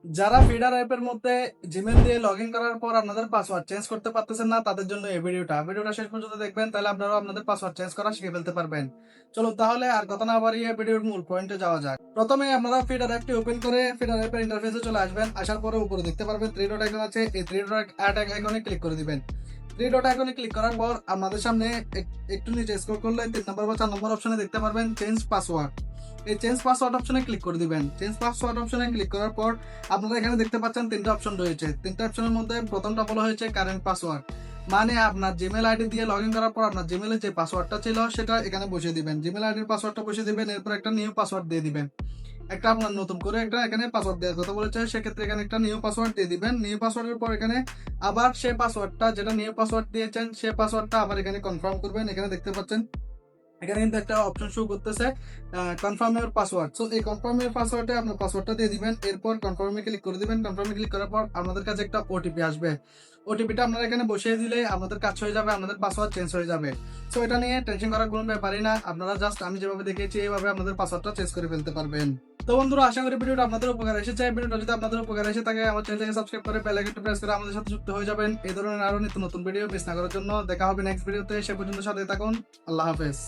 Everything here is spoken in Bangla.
যারা ফিডার অ্যাপের মধ্যে জিমেল দিয়ে লগ ইন করার পর আপনাদের পাসওয়ার্ড চেঞ্জ করতে পারতেছেন না, তাদের জন্য এই ভিডিওটা শেষ পর্যন্ত দেখবেন, তাহলে আপনারাও আপনাদের পাসওয়ার্ড চেঞ্জ করা শিখে ফেলতে পারবেন। চলুন তাহলে আর কথা না বাড়িয়ে ভিডিওর মূল পয়েন্টে যাওয়া যাক। প্রথমে আপনারা ফিডার অ্যাপটি ওপেন করে ফিডার অ্যাপের ইন্টারফেসে চলে আসবেন। আসার পরে উপরে দেখতে পারবেন থ্রি ডট আইকন আছে, এই থ্রি ডট আইকনে ক্লিক করে দিবেন। থ্রি ডট আইকনে ক্লিক করার পর আপনাদের সামনে একটু নিচে স্ক্রল করলে 3 নম্বর বা 4 নম্বর অপশনে দেখতে পারবেন চেঞ্জ পাসওয়ার্ড। এই চেঞ্জ পাসওয়ার্ড অপশনে ক্লিক করে দিবেন। চেঞ্জ পাসওয়ার্ড অপশনে ক্লিক করার পর আপনারা এখানে দেখতে পাচ্ছেন 3টা অপশন রয়েছে। 3টা অপশনের মধ্যে প্রথমটা বলা হয়েছে কারেন্ট পাসওয়ার্ড, মানে আপনার জিমেল আইডি দিয়ে লগ ইন করার পর আপনার জিমেলের যে পাসওয়ার্ডটা ছিল সেটা এখানে বসিয়ে দিবেন। জিমেল আইডির পাসওয়ার্ডটা বসিয়ে দিবেন, এরপর একটা নিউ পাসওয়ার্ড দিয়ে দিবেন। একটা আপনার নতুন করে একটা এখানে পাসওয়ার্ড দেওয়ার কথা বলেছে, সেক্ষেত্রে এখানে একটা নিউ পাসওয়ার্ড দিয়ে দিবেন। নিউ পাসওয়ার্ডের পর এখানে আবার সেই পাসওয়ার্ডটা যেটা নিউ পাসওয়ার্ড দিয়েছেন সেই পাসওয়ার্ডটা আবার এখানে কনফার্ম করবেন। এখানে দেখতে পাচ্ছেন এখানে কিন্তু একটা অপশন শো করতেছে কনফার্ম ইউর পাসওয়ার্ড। সো এই কনফার্ম ইউর পাসওয়ার্ডে আপনার পাসওয়ার্ডটা দিয়ে দিবেন, এরপর কনফার্মে ক্লিক করে দিবেন। কনফার্মে ক্লিক করার পর আপনাদের কাছে একটা ওটিপি আসবে। ওটিপিটা আপনারা এখানে বসিয়ে দিলে আপনাদের কাজ হয়ে যাবে, আপনাদের পাসওয়ার্ড চেঞ্জ হয়ে যাবে। সো এটা নিয়ে টেনশন করার কোনো ব্যাপারই না, আপনারা জাস্ট আমি যেভাবে দেখিয়েছি এইভাবে আপনাদের পাসওয়ার্ডটা চেঞ্জ করে ফেলতে পারবেন। তো বন্ধুরা, আশা করি ভিডিওটা আপনাদের উপকার এসেছে। ভিডিওটা যদি আপনাদের উপকার এসে থাকে আমার চ্যানেলটাকে সাবস্ক্রাইব করে বেল আইকনটা প্রেস করে আমাদের সাথে যুক্ত হয়ে যাবেন এই ধরনের আরো নিত্য নতুন ভিডিও মিস না করার জন্য। দেখা হবে নেক্সট ভিডিওতে, সে পর্যন্ত সাথে থাকুন। আল্লাহ হাফেজ।